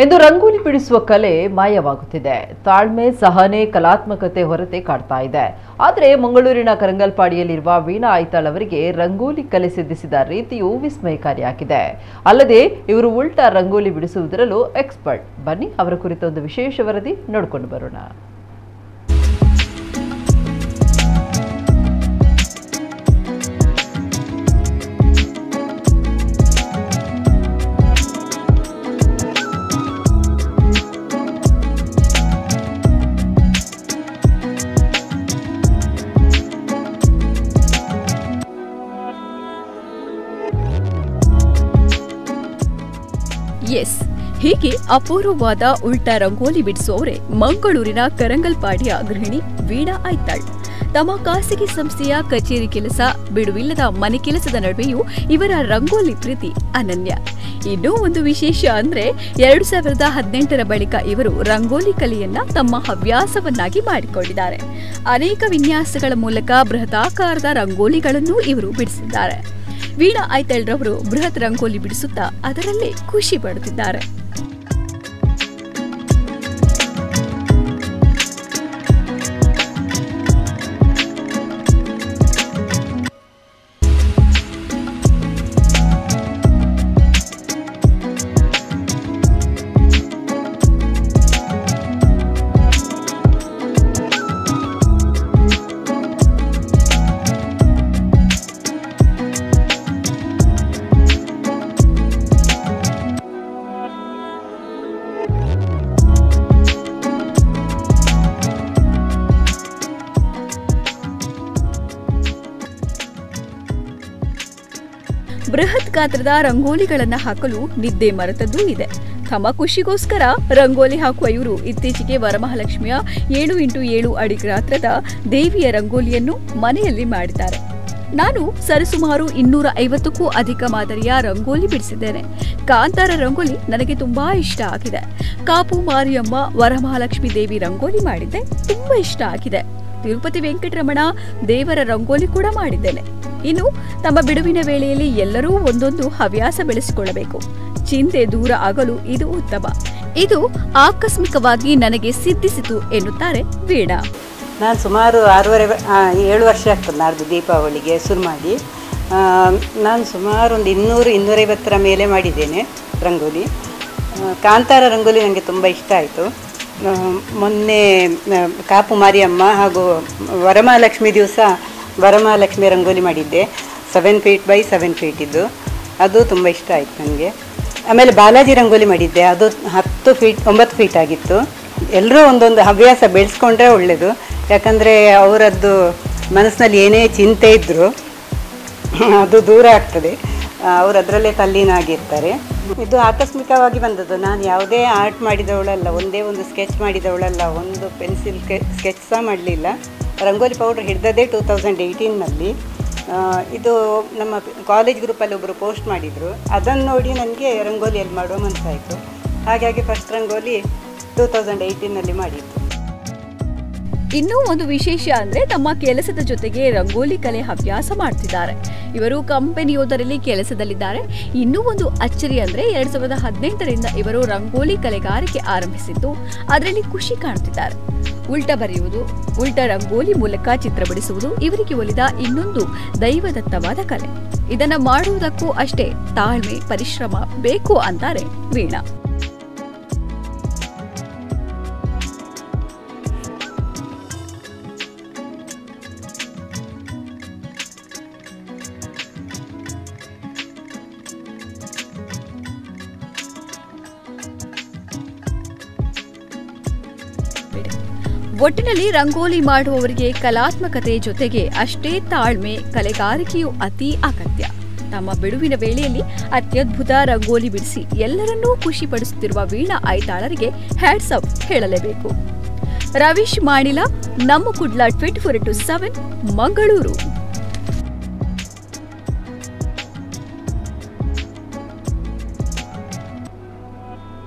ಇಂದು ರಂಗೋಲಿ ಬಿಡಿಸುವ ಕಲೆ ಮಾಯವಾಗುತ್ತಿದೆ. ತಾಳ್ಮೆ, ಸಹನೆ, ಕಲಾತ್ಮಕತೆ ಹೊರತೆ ಕಾಡ್ತಾ ಇದೆ. ಆದರೆ ಮಂಗಳೂರಿನ ಕರಂಗಲ್ಪಾಡಿಯಲ್ಲಿರುವ ವೀಣಾ ಐತಾಳ್ ಅವರಿಗೆ ರಂಗೋಲಿ ಕಲೆ ಸಿದ್ಧಿಸಿದ ರೀತಿಯು ವಿಸ್ಮಯಕಾರಿಯಾಗಿದೆ. ಅಲ್ಲದೆ ಇವರು ಉಲ್ಟಾ ರಂಗೋಲಿ ಬಿಡಿಸುವುದರಲ್ಲೂ ಎಕ್ಸ್ಪರ್ಟ್. ಬನ್ನಿ ಅವರ ಕುರಿತ ಒಂದು ವಿಶೇಷ ವರದಿ ನೋಡಿಕೊಂಡು ಬರೋಣ. ಎಸ್, ಹೀಗೆ ಅಪೂರ್ವವಾದ ಉಲ್ಟಾ ರಂಗೋಲಿ ಬಿಡಿಸುವವರೇ ಮಂಗಳೂರಿನ ಕರಂಗಲ್ಪಾಡಿಯ ಗೃಹಿಣಿ ವೀಣಾ ಐತಾಳ್. ತಮ್ಮ ಖಾಸಗಿ ಸಂಸ್ಥೆಯ ಕಚೇರಿ ಕೆಲಸ, ಬಿಡುವಿಲ್ಲದ ಮನೆ ಕೆಲಸದ ನಡುವೆಯೂ ಇವರ ರಂಗೋಲಿ ಪ್ರೀತಿ ಅನನ್ಯ. ಇನ್ನೂ ಒಂದು ವಿಶೇಷ ಅಂದ್ರೆ 2018ರ ಬಳಿಕ ಇವರು ರಂಗೋಲಿ ಕಲೆಯನ್ನ ತಮ್ಮ ಹವ್ಯಾಸವನ್ನಾಗಿ ಮಾಡಿಕೊಂಡಿದ್ದಾರೆ. ಅನೇಕ ವಿನ್ಯಾಸಗಳ ಮೂಲಕ ಬೃಹತಾಕಾರದ ರಂಗೋಲಿಗಳನ್ನು ಇವರು ಬಿಡಿಸಿದ್ದಾರೆ. ವೀಣಾ ಐತಾಳ್ ರವರು ಬೃಹತ್ ರಂಗೋಲಿ ಬಿಡಿಸುತ್ತಾ ಅದರಲ್ಲೇ ಖುಷಿ ಪಡುತ್ತಿದ್ದಾರೆ. ಬೃಹತ್ ಗಾತ್ರದ ರಂಗೋಲಿಗಳನ್ನು ಹಾಕಲು ನಿದ್ದೆ ಮರೆತದ್ದೂ ಇದೆ. ತಮ್ಮ ಖುಷಿಗೋಸ್ಕರ ರಂಗೋಲಿ ಹಾಕುವ ಇವರು ಇತ್ತೀಚೆಗೆ ವರಮಹಾಲಕ್ಷ್ಮಿಯ 7x7 ಅಡಿ ಗಾತ್ರದ ದೇವಿಯ ರಂಗೋಲಿಯನ್ನು ಮನೆಯಲ್ಲಿ ಮಾಡಿದ್ದಾರೆ. ನಾನು ಸರಿಸುಮಾರು 250ಕ್ಕೂ ಅಧಿಕ ಮಾದರಿಯ ರಂಗೋಲಿ ಬಿಡಿಸಿದ್ದೇನೆ. ಕಾಂತಾರ ರಂಗೋಲಿ ನನಗೆ ತುಂಬಾ ಇಷ್ಟ ಆಗಿದೆ. ಕಾಪು ಮಾರಿಯಮ್ಮ, ವರಮಹಾಲಕ್ಷ್ಮಿ ದೇವಿ ರಂಗೋಲಿ ಮಾಡಿದ್ದೆ, ತುಂಬಾ ಇಷ್ಟ ಆಗಿದೆ. ತಿರುಪತಿ ವೆಂಕಟರಮಣ ದೇವರ ರಂಗೋಲಿ ಕೂಡ ಮಾಡಿದ್ದೇನೆ. ಇನ್ನು ತಮ್ಮ ಬಿಡುವಿನ ವೇಳೆಯಲ್ಲಿ ಎಲ್ಲರೂ ಒಂದೊಂದು ಹವ್ಯಾಸ ಬೆಳೆಸಿಕೊಳ್ಳಬೇಕು. ಚಿಂತೆ ದೂರ ಆಗಲು ಇದು ಉತ್ತಮ. ಇದು ಆಕಸ್ಮಿಕವಾಗಿ ನನಗೆ ಸಿದ್ಧಿಸಿತು ಎನ್ನುತ್ತಾರೆ ವೀಣಾ. ನಾನು ಸುಮಾರು 7 ವರ್ಷ ಆಗ್ತದೆ. ನಾಡ್ದು ದೀಪಾವಳಿಗೆ ಶುರು ಮಾಡಿ ನಾನು ಸುಮಾರು ಒಂದು 200-250ರ ಮೇಲೆ ಮಾಡಿದ್ದೇನೆ ರಂಗೋಲಿ. ಕಾಂತಾರ ರಂಗೋಲಿ ನನಗೆ ತುಂಬ ಇಷ್ಟ ಆಯಿತು. ಮೊನ್ನೆ ಕಾಪು ಮಾರಿಯಮ್ಮ ಹಾಗೂ ವರಮಹಾಲಕ್ಷ್ಮಿ ದಿವಸ ವರಮಹಾಲಕ್ಷ್ಮಿ ರಂಗೋಲಿ ಮಾಡಿದ್ದೆ. 7 ಫೀಟ್ ಬೈ 7 ಫೀಟ್ ಇದ್ದು, ಅದು ತುಂಬ ಇಷ್ಟ ಆಯಿತು ನನಗೆ. ಆಮೇಲೆ ಬಾಲಾಜಿ ರಂಗೋಲಿ ಮಾಡಿದ್ದೆ, ಅದು 9 ಫೀಟ್ ಆಗಿತ್ತು. ಎಲ್ಲರೂ ಒಂದೊಂದು ಹವ್ಯಾಸ ಬೆಳೆಸ್ಕೊಂಡ್ರೆ ಒಳ್ಳೆಯದು. ಯಾಕಂದರೆ ಅವರದ್ದು ಮನಸ್ಸಿನಲ್ಲಿ ಏನೇ ಚಿಂತೆ ಇದ್ದರೂ ಅದು ದೂರ ಆಗ್ತದೆ. ಅವರು ಅದರಲ್ಲೇ ತಲ್ಲೀನಾಗಿರ್ತಾರೆ. ಇದು ಆಕಸ್ಮಿಕವಾಗಿ ಬಂದದ್ದು. ನಾನು ಯಾವುದೇ ಆರ್ಟ್ ಮಾಡಿದವಳಲ್ಲ, ಒಂದೇ ಒಂದು ಸ್ಕೆಚ್ ಮಾಡಿದವಳಲ್ಲ, ಒಂದು ಪೆನ್ಸಿಲ್ ಸ್ಕೆಚ್ ಸಹ ಮಾಡಲಿಲ್ಲ. ರಂಗೋಲಿ ಪೌಡ್ರ್ ಹಿಡಿದದೇ 2018ನಲ್ಲಿ. ಇದು ನಮ್ಮ ಕಾಲೇಜ್ ಗ್ರೂಪಲ್ಲಿ ಒಬ್ಬರು ಪೋಸ್ಟ್ ಮಾಡಿದರು. ಅದನ್ನು ನೋಡಿ ನನಗೆ ರಂಗೋಲಿಯಲ್ಲಿ ಮಾಡುವ ಮನಸ್ಸಾಯಿತು. ಹಾಗಾಗಿ ಫಸ್ಟ್ ರಂಗೋಲಿ 2018ನಲ್ಲಿ ಮಾಡಿದ್ದು. ಇನ್ನೂ ಒಂದು ವಿಶೇಷ ಅಂದ್ರೆ ತಮ್ಮ ಕೆಲಸದ ಜೊತೆಗೆ ರಂಗೋಲಿ ಕಲೆ ಹವ್ಯಾಸ ಮಾಡ್ತಿದ್ದಾರೆ. ಇವರು ಕಂಪನಿಯೊಂದರಲ್ಲಿ ಕೆಲಸದಲ್ಲಿದ್ದಾರೆ. ಇನ್ನೂ ಒಂದು ಅಚ್ಚರಿ ಅಂದ್ರೆ 2018ರಿಂದ ಇವರು ರಂಗೋಲಿ ಕಲೆಗಾರಿಕೆ ಆರಂಭಿಸಿದ್ದು ಅದರಲ್ಲಿ ಖುಷಿ ಕಾಣುತ್ತಿದ್ದಾರೆ. ಉಲ್ಟಾ ಬರೆಯುವುದು, ಉಲ್ಟಾ ರಂಗೋಲಿ ಮೂಲಕ ಚಿತ್ರ ಬಿಡಿಸುವುದು ಇವರಿಗೆ ಒಲಿದ ಇನ್ನೊಂದು ದೈವದತ್ತವಾದ ಕಲೆ. ಇದನ್ನ ಮಾಡುವುದಕ್ಕೂ ಅಷ್ಟೇ ತಾಳ್ಮೆ, ಪರಿಶ್ರಮ ಬೇಕು ಅಂತಾರೆ ವೀಣಾ. ಒಟ್ಟಿನಲ್ಲಿ ರಂಗೋಲಿ ಮಾಡುವವರಿಗೆ ಕಲಾತ್ಮಕತೆ ಜೊತೆಗೆ ಅಷ್ಟೇ ತಾಳ್ಮೆ, ಕಲೆಗಾರಿಕೆಯು ಅತಿ ಅಗತ್ಯ. ತಮ್ಮ ಬಿಡುವಿನ ವೇಳೆಯಲ್ಲಿ ಅತ್ಯದ್ಭುತ ರಂಗೋಲಿ ಬಿಡಿಸಿ ಎಲ್ಲರನ್ನೂ ಖುಷಿ ಪಡಿಸುತ್ತಿರುವ ವೀಣಾ ಐತಾಳರಿಗೆ ಹ್ಯಾಟ್ಸ್ ಆಫ್ ಹೇಳಲೇಬೇಕು. ರವೀಶ್ ಮಾಣಿಲ, ನಮ್ಮ ಕುಡ್ಲ 24/7 ಮಂಗಳೂರು.